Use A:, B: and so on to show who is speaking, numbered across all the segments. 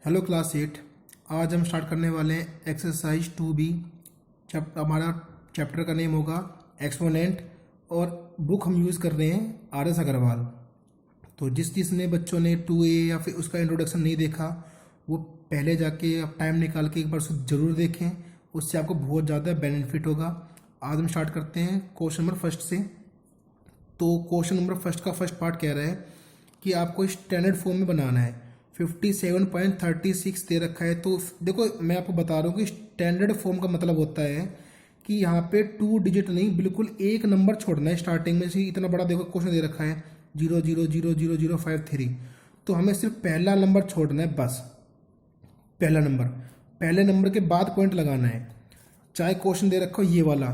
A: Hello class 8। आज हम start करने वाले हैं एक्सरसाइज 2B। हमारा चैप्टर का नेम होगा एक्सपोनेंट और बुक हम यूज़ कर रहे हैं आर एस अग्रवाल। तो जिसने बच्चों ने 2A या फिर उसका इंट्रोडक्शन नहीं देखा वो पहले जाके अब टाइम निकाल के एक बार उसको ज़रूर देखें, उससे आपको बहुत ज़्यादा बेनिफिट होगा। आज हम स्टार्ट करते हैं क्वेश्चन नंबर फर्स्ट से। तो क्वेश्चन नंबर फर्स्ट का फर्स्ट पार्ट कह रहा है कि आपको स्टैंडर्ड फॉर्म में बनाना है। 57.36 दे रखा है। तो देखो मैं आपको बता रहा हूँ कि स्टैंडर्ड फॉर्म का मतलब होता है कि यहाँ पे 2 डिजिट नहीं, बिल्कुल एक नंबर छोड़ना है स्टार्टिंग में से। इतना बड़ा देखो क्वेश्चन दे रखा है 0000053। तो हमें सिर्फ पहला नंबर छोड़ना है, बस पहला नंबर। पहले नंबर के बाद पॉइंट लगाना है। चाहे क्वेश्चन दे रखा हो ये वाला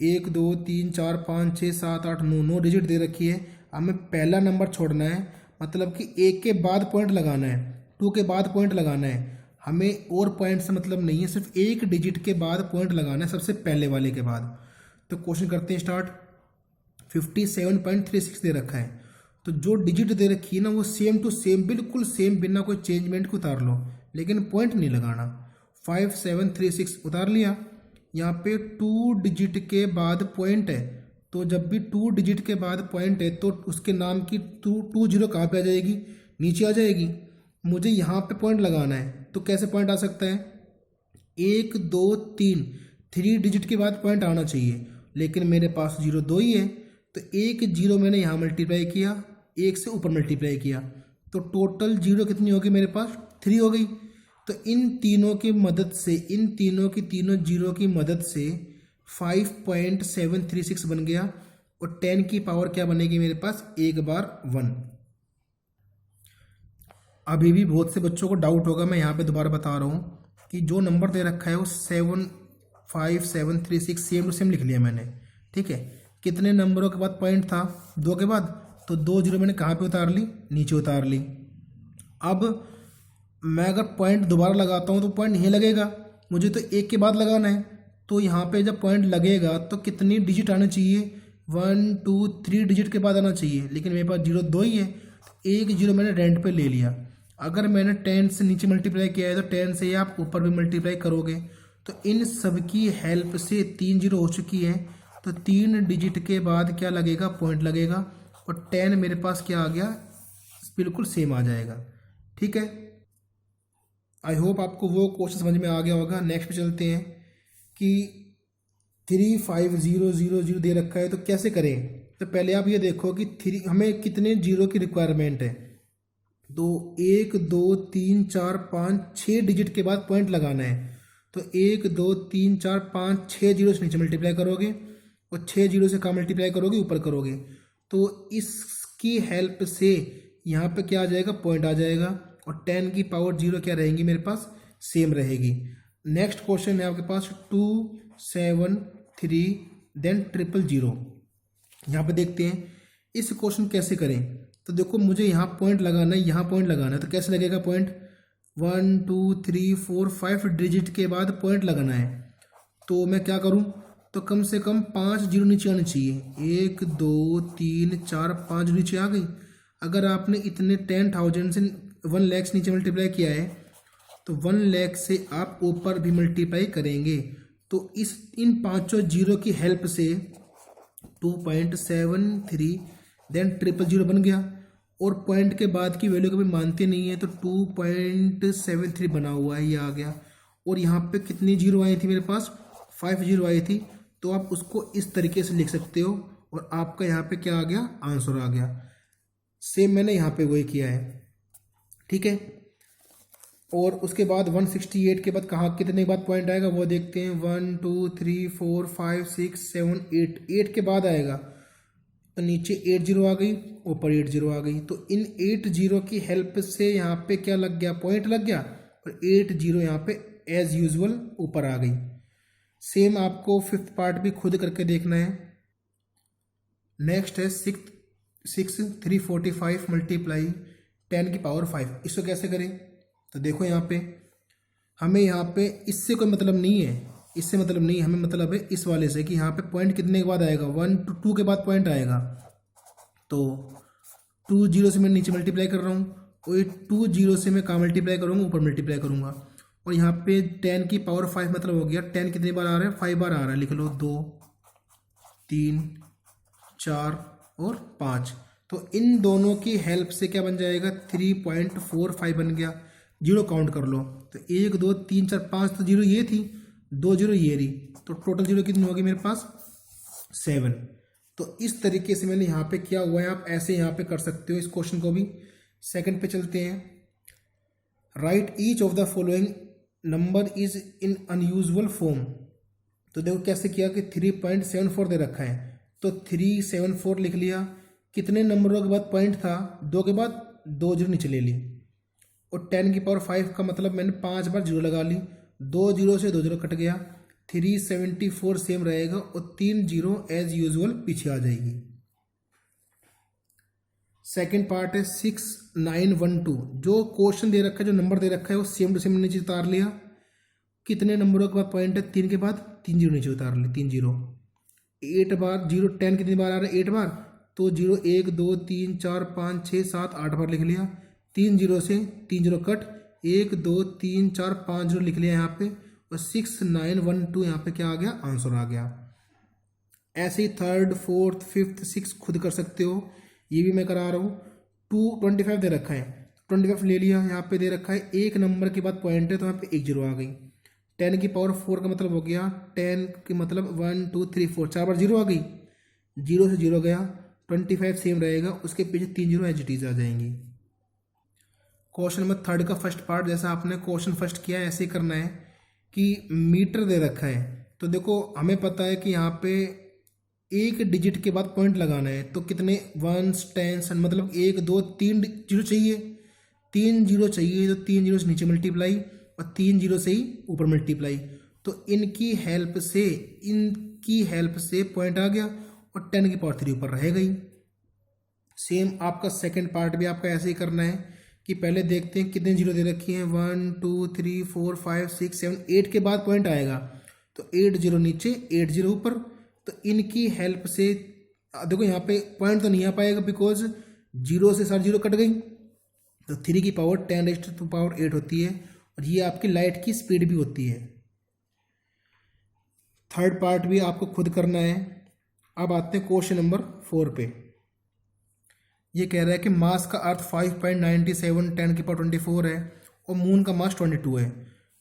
A: 1 2 3 4 5 6 7 8 9 डिजिट दे रखी है, हमें पहला नंबर छोड़ना है। मतलब कि एक के बाद पॉइंट लगाना है, 2 के बाद पॉइंट लगाना है। हमें और पॉइंट से मतलब नहीं है, सिर्फ एक डिजिट के बाद पॉइंट लगाना है, सबसे पहले वाले के बाद। तो क्वेश्चन करते हैं स्टार्ट। 57.36 दे रखा है, तो जो डिजिट दे रखी है ना वो सेम टू सेम, बिल्कुल सेम, बिना कोई चेंजमेंट को उतार लो, लेकिन पॉइंट नहीं लगाना। 5736 उतार लिया। यहाँ पे 2 डिजिट के बाद पॉइंट है, तो जब भी 2 डिजिट के बाद पॉइंट है तो उसके नाम की 2 जीरो कहाँ पे आ जाएगी? नीचे आ जाएगी। मुझे यहाँ पे पॉइंट लगाना है, तो कैसे पॉइंट आ सकता है? 1 2 3 डिजिट के बाद पॉइंट आना चाहिए, लेकिन मेरे पास 0 2 ही है। तो एक जीरो मैंने यहाँ मल्टीप्लाई किया, एक से ऊपर मल्टीप्लाई किया, तो टोटल जीरो कितनी होगी मेरे पास? 3 हो गई। तो इन तीनों की मदद से, इन तीनों की तीनों जीरो की मदद से 5.736 बन गया। और 10 की पावर क्या बनेगी मेरे पास? 1 बार 1। अभी भी बहुत से बच्चों को डाउट होगा, मैं यहाँ पे दोबारा बता रहा हूँ कि जो नंबर दे रखा है वो 75736 सेम टू सेम लिख लिया मैंने। ठीक है, कितने नंबरों के बाद पॉइंट था? 2 के बाद, तो 2 जीरो मैंने कहाँ पे उतार ली? नीचे उतार ली। अब मैं अगर पॉइंट दोबारा लगाता हूँ तो पॉइंट नहीं लगेगा, मुझे तो एक के बाद लगाना है। तो यहाँ पे जब पॉइंट लगेगा तो कितनी डिजिट आनी चाहिए? 1 2 3 डिजिट के बाद आना चाहिए, लेकिन मेरे पास 0 2 ही है। तो एक जीरो मैंने रेंट पे ले लिया। अगर मैंने 10 से नीचे मल्टीप्लाई किया है तो 10 से आप ऊपर भी मल्टीप्लाई करोगे। तो इन सब की हेल्प से 3 जीरो हो चुकी है, तो 3 डिजिट के बाद क्या लगेगा? पॉइंट लगेगा। और 10 मेरे पास क्या आ गया? बिल्कुल सेम आ जाएगा। ठीक है, आई होप आपको वो क्वेश्चन समझ में आ गया होगा। नेक्स्ट पे चलते हैं कि 35000 दे रखा है, तो कैसे करें? तो पहले आप ये देखो कि हमें कितने जीरो की रिक्वायरमेंट है। तो 1 2 3 4 5 6 डिजिट के बाद पॉइंट लगाना है। तो 1 2 3 4 5 6 जीरो से नीचे मल्टीप्लाई करोगे, और 6 जीरो से कहाँ मल्टीप्लाई करोगे? ऊपर करोगे। तो इसकी हेल्प से यहाँ पे क्या आ जाएगा? पॉइंट आ जाएगा। और 10 की पावर 0 क्या रहेगी मेरे पास? सेम रहेगी। नेक्स्ट क्वेश्चन है आपके पास 2 7 3 देन 000। यहाँ पे देखते हैं इस क्वेश्चन कैसे करें। तो देखो मुझे यहाँ पॉइंट लगाना है, यहाँ पॉइंट लगाना है, तो कैसे लगेगा पॉइंट? 1 2 3 4 5 डिजिट के बाद पॉइंट लगाना है। तो मैं क्या करूँ? तो कम से कम 5 जीरो नीचे आने चाहिए। 1 2 3 4 5 नीचे आ गई। अगर आपने इतने 10,000 से 1 लाख से नीचे मल्टीप्लाई किया है, तो 1 लाख से आप ऊपर भी मल्टीप्लाई करेंगे। तो इन पांचों जीरो की हेल्प से 2.73 देन 000 बन गया। और पॉइंट के बाद की वैल्यू कभी मानते नहीं है, तो 2.73 बना हुआ है, ये आ गया। और यहाँ पे कितनी जीरो आई थी मेरे पास? 5 जीरो आई थी। तो आप उसको इस तरीके से लिख सकते हो, और आपका यहाँ पे क्या आ गया? आंसर आ गया। सेम मैंने यहाँ पे वही किया है। ठीक है, और उसके बाद 168 के बाद कहाँ कितने के बाद पॉइंट आएगा वो देखते हैं। 1 2 3 4 5 6 7 8 के बाद आएगा। तो नीचे 8 जीरो आ गई, ऊपर 8 जीरो आ गई। तो इन 8 जीरो की हेल्प से यहाँ पे क्या लग गया? पॉइंट लग गया। और 8 जीरो यहाँ पे एज यूजुअल ऊपर आ गई। सेम आपको फिफ्थ पार्ट भी खुद करके देखना है। नेक्स्ट है 345 मल्टीप्लाई 10 की पावर 5। इसको कैसे करें? तो देखो यहाँ पे हमें यहाँ पे इससे कोई मतलब नहीं है, इससे मतलब नहीं, हमें मतलब है इस वाले से कि यहाँ पे पॉइंट कितने के बाद आएगा? 1 to 2 के बाद पॉइंट आएगा। तो 2 जीरो से मैं नीचे मल्टीप्लाई कर रहा हूँ, और ये 2 जीरो से मैं कहाँ मल्टीप्लाई करूँगा, ऊपर मल्टीप्लाई करूँगा। और यहाँ पे 10 की पावर 5 मतलब हो गया 10 कितनी बार आ रहा है, 5 बार आ रहा है। लिख लो 2 3 4 और 5। तो इन दोनों की हेल्प से क्या बन जाएगा, 3.45 बन गया। जीरो काउंट कर लो, तो 1 2 3 4 5 तो जीरो ये थी, 2 जीरो ये रही, तो टोटल जीरो कितनी होगी मेरे पास, 7। तो इस तरीके से मैंने यहाँ पे किया हुआ है, आप ऐसे यहाँ पे कर सकते हो इस क्वेश्चन को भी। सेकंड पे चलते हैं। Right each of the following number is in unusual form. तो देखो कैसे किया कि 3.74 दे रखा है, तो 374 लिख लिया। कितने नंबरों के बाद पॉइंट था, 2 के बाद 2 जीरो नीचे ले ली। और 10 की पावर 5 का मतलब मैंने 5 बार जीरो लगा ली, 2 जीरो से 2 जीरो कट गया, 374 सेम रहेगा और 3 जीरो एज यूजुअल पीछे आ जाएगी। सेकेंड पार्ट है 6912। जो क्वेश्चन दे रखा है, जो नंबर दे रखा है वो सेम टू सेम नीचे उतार लिया। कितने नंबरों के बाद पॉइंट है, 3 के बाद 3 जीरो नीचे उतार लिए, 3 जीरो। 8 बार जीरो, 10 कितनी बार आ रहा है, 8 बार, तो जीरो 1 2 3 4 5 6 7 8 बार लिख लिया। 3 जीरो से 3 जीरो कट, 1 2 3 4 5 जीरो लिख लिया यहाँ पे, और 6912 यहाँ पे क्या आ गया, आंसर आ गया। ऐसे ही थर्ड फोर्थ फिफ्थ सिक्स खुद कर सकते हो, ये भी मैं करा रहा हूँ। 225 दे रखा है, 25 ले लिया। यहाँ पे दे रखा है एक नंबर के बाद पॉइंट है, तो यहाँ पे एक जीरो आ गई। 10 की पावर 4 का मतलब हो गया 10 की मतलब 1 2 3 4, 4 बार जीरो आ गई, जीरो से जीरो गया। 25 सेम रहेगा, उसके पीछे 3 जीरो एज इट इज आ जाएंगी। क्वेश्चन नंबर थर्ड का फर्स्ट पार्ट, जैसा आपने क्वेश्चन फर्स्ट किया है ऐसे ही करना है कि मीटर दे रखा है। तो देखो हमें पता है कि यहाँ पे एक डिजिट के बाद पॉइंट लगाना है, तो कितने वंस टेंस मतलब 1 2 3 जीरो चाहिए, 3 जीरो चाहिए, तो 3 जीरो से नीचे मल्टीप्लाई और 3 जीरो से ही ऊपर मल्टीप्लाई। तो इनकी हेल्प से पॉइंट आ गया और 10 की पावर 3 ऊपर रह गई। सेम आपका सेकंड पार्ट भी आपका ऐसे ही करना है कि पहले देखते हैं कितने जीरो दे रखी हैं, 1 2 3 4 5 6 7 8 के बाद पॉइंट आएगा, तो 8 जीरो नीचे 8 जीरो ऊपर। तो इनकी हेल्प से देखो यहाँ पे पॉइंट तो नहीं आ पाएगा बिकॉज जीरो से 7 जीरो कट गई, तो 3 की पावर 10⁻⁸ होती है, और ये आपकी लाइट की स्पीड भी होती है। थर्ड पार्ट भी आपको खुद करना है। अब आते हैं क्वेश्चन नंबर 4 पे। ये कह रहा है कि मास का अर्थ 5.97 10 की पावर 24 है और मून का मास 22 है।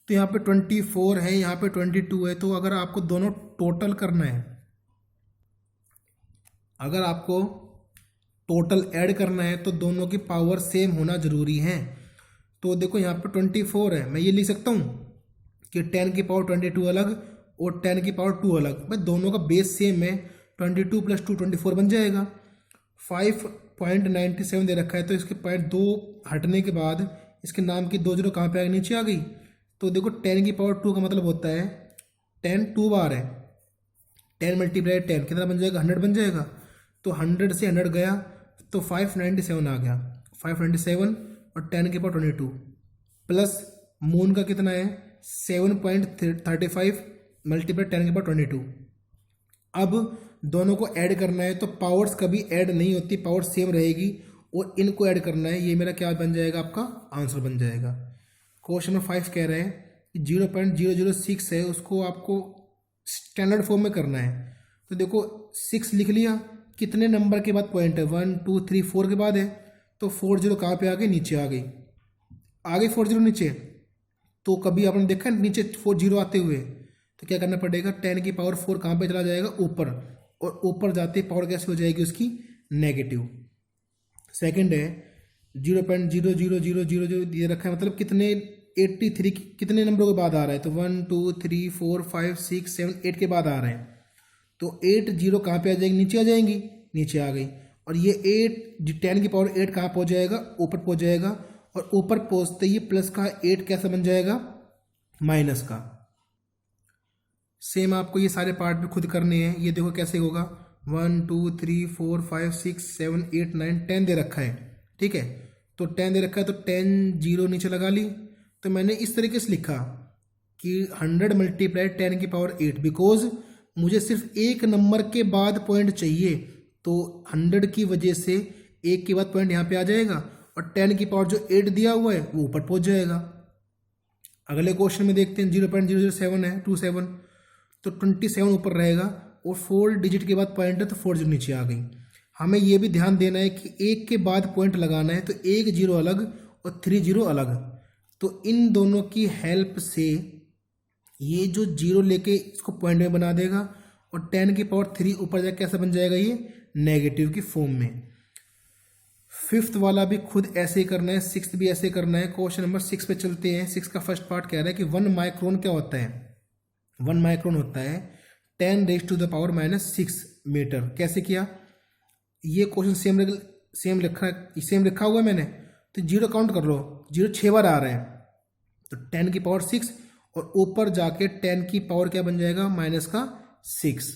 A: तो यहाँ पे 24 है, यहाँ पे 22 है, तो अगर आपको दोनों टोटल करना है, अगर आपको टोटल ऐड करना है तो दोनों की पावर सेम होना जरूरी है। तो देखो यहाँ पे 24 है, मैं ये लिख सकता हूँ कि 10 की पावर 22 अलग और 10 की पावर 2 अलग, भाई दोनों का बेस सेम है, 22 + 2 24 बन जाएगा। 5.97 दे रखा है, तो इसके पॉइंट 2 हटने के बाद इसके नाम की 2 जीरो कहाँ पे आ गई, नीचे आ गई। तो देखो 10 की पावर 2 का मतलब होता है 10 2 बार है, 10 × 10 कितना बन जाएगा, 100 बन जाएगा। तो 100 से 100 गया तो 597 आ गया, 597 और 10 की पावर 22 प्लस मून का कितना है 7.35 × 10 की पावर 22। अब दोनों को ऐड करना है, तो पावर्स कभी ऐड नहीं होती, पावर सेम रहेगी, और इनको ऐड करना है। ये मेरा क्या बन जाएगा, आपका आंसर बन जाएगा। क्वेश्चन नंबर 5 कह रहे हैं कि 0.006 है, उसको आपको स्टैंडर्ड फॉर्म में करना है। तो देखो 6 लिख लिया, कितने नंबर के बाद पॉइंट है, 1 2 3 4 के बाद है, तो 4 जीरो कहाँ पे आ गई, नीचे आ गई। आगे 4 जीरो नीचे, तो कभी आपने देखा नीचे 4 जीरो आते हुए, तो क्या करना पड़ेगा, 10 की पावर 4 कहाँ पे चला जाएगा, ऊपर, और ऊपर जाते पावर कैसे हो जाएगी उसकी, नेगेटिव। सेकंड है 0.00000 दिए रखा है, मतलब कितने 83 कितने नंबरों के बाद आ रहा है, तो 1 2 3 4 5 6 7 8 के बाद आ रहे हैं। तो 8 जीरो कहाँ पे आ जाएगी, नीचे आ जाएंगी, नीचे आ गई। और ये 10 की पावर 8 कहाँ पहुँच जाएगा, ऊपर पहुँच जाएगा, और ऊपर पहुँचते ही प्लस का 8 कैसा बन जाएगा, माइनस का। सेम आपको ये सारे पार्ट भी खुद करने हैं। ये देखो कैसे होगा, 1 2 3 4 5 6 7 8 9 10 दे रखा है, ठीक है। तो 10 दे रखा है, तो 10 जीरो नीचे लगा ली। तो मैंने इस तरीके से लिखा कि 100 × 10 की पावर 8, बिकॉज मुझे सिर्फ एक नंबर के बाद पॉइंट चाहिए, तो 100 की वजह से एक के बाद पॉइंट यहाँ पे आ जाएगा, और 10 की पावर जो 8 दिया हुआ है वो ऊपर पहुंच जाएगा। अगले क्वेश्चन में देखते हैं 0.007 है 27, तो 27 ऊपर रहेगा और 4 डिजिट के बाद पॉइंट है तो 4 जीरो नीचे आ गई। हमें ये भी ध्यान देना है कि एक के बाद पॉइंट लगाना है, तो 1 जीरो अलग और 3 जीरो अलग। तो इन दोनों की हेल्प से ये जो जीरो लेके इसको पॉइंट में बना देगा और 10 की पावर 3 ऊपर जाके कैसा बन जाएगा, ये नेगेटिव की फॉर्म में। फिफ्थ वाला भी खुद ऐसे ही करना है, सिक्स्थ भी ऐसे करना है। क्वेश्चन नंबर 6 पे चलते हैं। 6 का फर्स्ट पार्ट कह रहा है कि 1 माइक्रोन क्या होता है। 1 माइक्रोन होता है 10 raise to the power -6 metre. कैसे किया, ये क्वेश्चन सेम लिखा हुआ है मैंने, तो जीरो काउंट कर लो, जीरो 6 बार आ रहा है, तो 10 की पावर 6 और ऊपर जाके 10 की पावर क्या बन जाएगा, -6।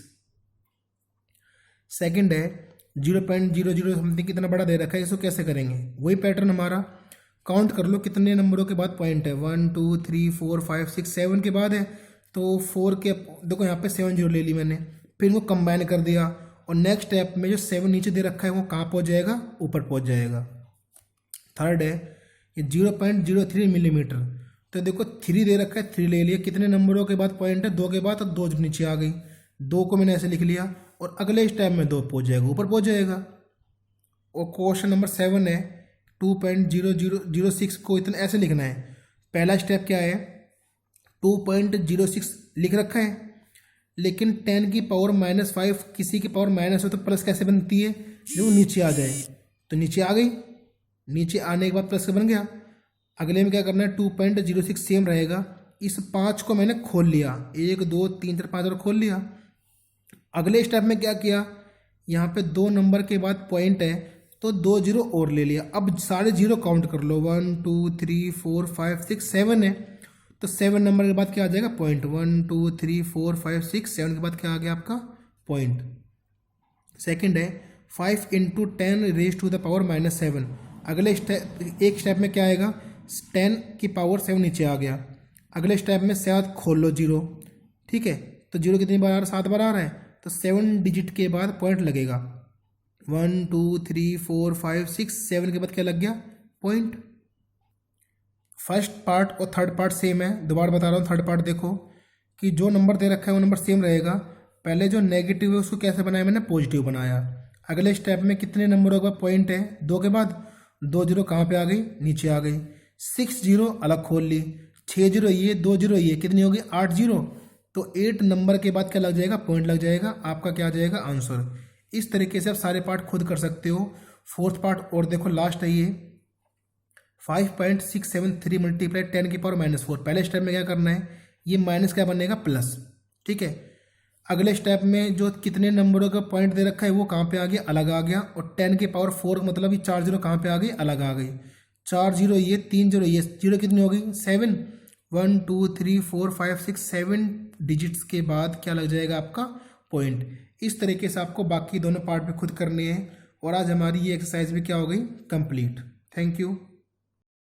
A: सेकंड है 0.00 समथिंग कितना बड़ा दे रखा है, इसको कैसे करेंगे, वही पैटर्न हमारा। काउंट कर लो कितने नंबरों के बाद पॉइंट है, 1 2 3 4 5 6 7 के बाद है, तो 4 के देखो यहाँ पे 7 जीरो ले ली मैंने, फिर इनको कंबाइन कर दिया और नेक्स्ट स्टेप में जो 7 नीचे दे रखा है वो कहाँ पहुँच जाएगा, ऊपर पहुँच जाएगा। थर्ड है ये 0.03 मिलीमीटर, तो देखो 3 दे रखा है, 3 ले लिया, कितने नंबरों के बाद पॉइंट है, 2 के बाद, तो 2 जब नीचे आ गई, 2 को मैंने ऐसे लिख लिया और अगले स्टेप में 2 पहुँच जाएगा, ऊपर पहुँच जाएगा। और क्वेश्चन नंबर 7 है 2.0006 को इतना ऐसे लिखना है। पहला स्टेप क्या है, 2.06 लिख रखा है, लेकिन 10 की पावर -5 किसी की पावर माइनस हो तो प्लस कैसे बनती है, जो नीचे आ जाए, तो नीचे आ गई, नीचे आने के बाद प्लस का बन गया। अगले में क्या करना है, 2.06 सेम रहेगा, इस 5 को मैंने खोल लिया, 1 2 3 4 5 और खोल लिया। अगले स्टेप में क्या किया, यहाँ पे 2 नंबर के बाद पॉइंट है तो 2 जीरो और ले लिया। अब सारे जीरो काउंट कर लो, 1 2 3 4 5 6 7 है, तो 7 नंबर के बाद क्या आ जाएगा, पॉइंट। 1 2 3 4 5 6 7 के बाद क्या आ गया आपका, पॉइंट। सेकंड है 5 × 10 रेज टू द पावर -7। अगले स्टेप, एक स्टेप में क्या आएगा, 10 की पावर 7 नीचे आ गया, अगले स्टेप में 7 खोल लो जीरो, ठीक है, तो जीरो कितनी बार आ रहा है, 7 बार आ रहा है, तो 7 डिजिट के बाद पॉइंट लगेगा, 1 2 3 4 5 6 7 के बाद क्या लग गया, पॉइंट। फर्स्ट पार्ट और थर्ड पार्ट सेम है, दोबारा बता रहा हूँ। थर्ड पार्ट देखो कि जो नंबर दे रखा है वो नंबर सेम रहेगा, पहले जो नेगेटिव है उसको कैसे बनाया मैंने, पॉजिटिव बनाया। अगले स्टेप में कितने नंबरों का पॉइंट है, 2 के बाद, 2 जीरो कहाँ पे आ गई, नीचे आ गई, 6 जीरो अलग खोल ली, 6 जीरो ये, 2 जीरो ये, कितनी होगी, 8 जीरो, तो 8 नंबर के बाद क्या लग जाएगा, पॉइंट लग जाएगा, आपका क्या आ जाएगा, आंसर। इस तरीके से आप सारे पार्ट खुद कर सकते हो। फोर्थ पार्ट और देखो, लास्ट है ये 5.673 मल्टीप्लाई 10 की पावर -4। पहले स्टेप में क्या करना है, ये माइनस क्या बनेगा, प्लस, ठीक है। अगले स्टेप में जो कितने नंबरों का पॉइंट दे रखा है वो कहाँ पे आ गया, अलग आ गया, और 10 की पावर 4 मतलब ये 4 जीरो कहाँ पे आ गई, अलग आ गई, 4 जीरो ये, 3 जीरो ये, जीरो कितनी हो गई, 7। 1 2 3 4 5 6 7 डिजिट्स के बाद क्या लग जाएगा आपका, पॉइंट। इस तरीके से आपको बाकी दोनों पार्ट भी खुद करने हैं। और आज हमारी ये एक्सरसाइज भी क्या हो गई, कंप्लीट। Thank you.